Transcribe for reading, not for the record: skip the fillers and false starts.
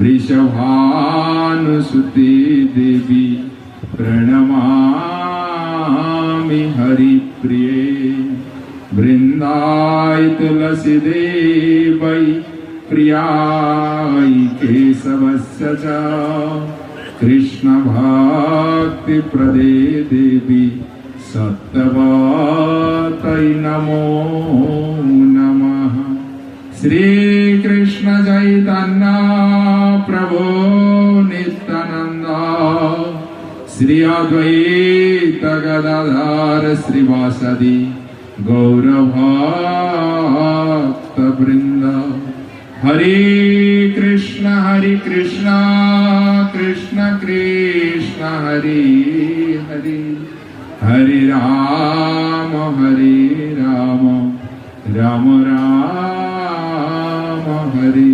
वृषभानुसुते देवी प्रणमामि हरिप्रिये वृन्दाय तुलसीदेवै प्रियाय केशवस्य च कृष्णभक्तिप्रदे देवी सत्यवतै नमो नमः। श्री कृष्ण चैतन्य प्रभु नित्यानंद श्री अद्वैत गदाधर श्रीवासदि गौरभक्त वृंद। हरे कृष्ण कृष्ण कृष्ण हरे हरे हरे राम राम राम राम हरे